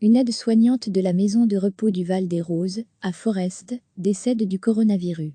Une aide-soignante de la maison de repos du Val-des-Roses, à Forest, décède du coronavirus.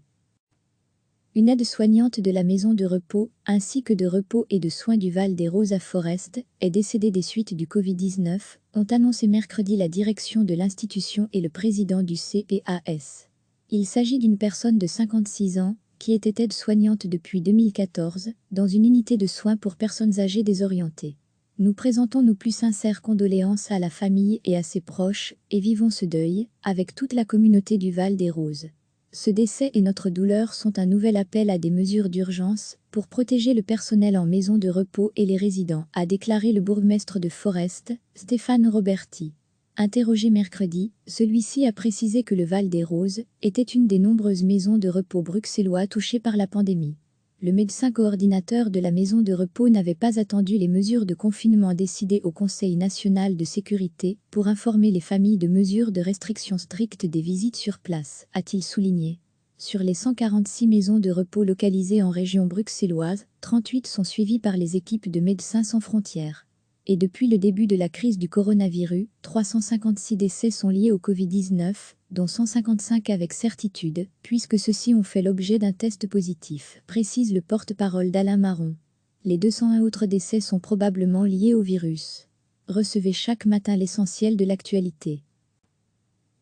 Une aide-soignante de la maison de repos, ainsi que de repos et de soins du Val-des-Roses à Forest, est décédée des suites du Covid-19, ont annoncé mercredi la direction de l'institution et le président du CPAS. Il s'agit d'une personne de 56 ans, qui était aide-soignante depuis 2014, dans une unité de soins pour personnes âgées désorientées. Nous présentons nos plus sincères condoléances à la famille et à ses proches, et vivons ce deuil, avec toute la communauté du Val-des-Roses. Ce décès et notre douleur sont un nouvel appel à des mesures d'urgence pour protéger le personnel en maison de repos et les résidents, a déclaré le bourgmestre de Forest, Stéphane Roberti. Interrogé mercredi, celui-ci a précisé que le Val-des-Roses était une des nombreuses maisons de repos bruxellois touchées par la pandémie. Le médecin coordinateur de la maison de repos n'avait pas attendu les mesures de confinement décidées au Conseil national de sécurité pour informer les familles de mesures de restriction strictes des visites sur place, a-t-il souligné. Sur les 146 maisons de repos localisées en région bruxelloise, 38 sont suivies par les équipes de Médecins sans frontières. Et depuis le début de la crise du coronavirus, 356 décès sont liés au Covid-19, dont 155 avec certitude, puisque ceux-ci ont fait l'objet d'un test positif, précise le porte-parole d'Alain Marron. Les 201 autres décès sont probablement liés au virus. Recevez chaque matin l'essentiel de l'actualité.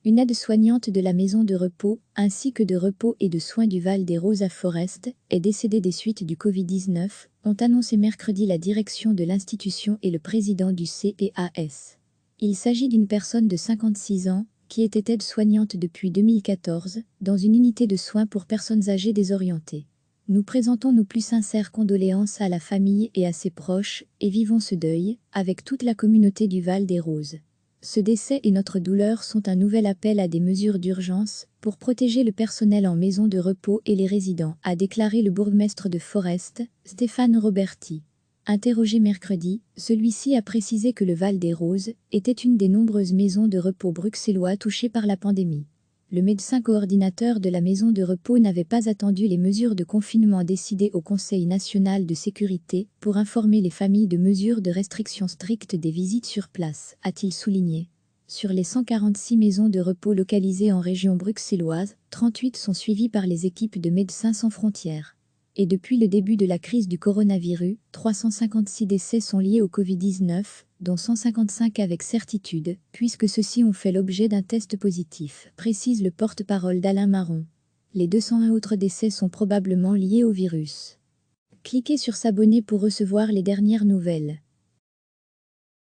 Une aide-soignante de la maison de repos, ainsi que de repos et de soins du Val-des-Roses à Forest, est décédée des suites du Covid-19, ont annoncé mercredi la direction de l'institution et le président du CPAS. Il s'agit d'une personne de 56 ans, qui était aide-soignante depuis 2014, dans une unité de soins pour personnes âgées désorientées. Nous présentons nos plus sincères condoléances à la famille et à ses proches, et vivons ce deuil, avec toute la communauté du Val-des-Roses. Ce décès et notre douleur sont un nouvel appel à des mesures d'urgence pour protéger le personnel en maison de repos et les résidents, a déclaré le bourgmestre de Forest, Stéphane Roberti. Interrogé mercredi, celui-ci a précisé que le Val-des-Roses était une des nombreuses maisons de repos bruxellois touchées par la pandémie. Le médecin coordinateur de la maison de repos n'avait pas attendu les mesures de confinement décidées au Conseil national de sécurité pour informer les familles de mesures de restriction strictes des visites sur place, a-t-il souligné. Sur les 146 maisons de repos localisées en région bruxelloise, 38 sont suivies par les équipes de Médecins sans frontières. Et depuis le début de la crise du coronavirus, 356 décès sont liés au Covid-19, dont 155 avec certitude, puisque ceux-ci ont fait l'objet d'un test positif, précise le porte-parole d'Alain Marron. Les 201 autres décès sont probablement liés au virus. Cliquez sur s'abonner pour recevoir les dernières nouvelles.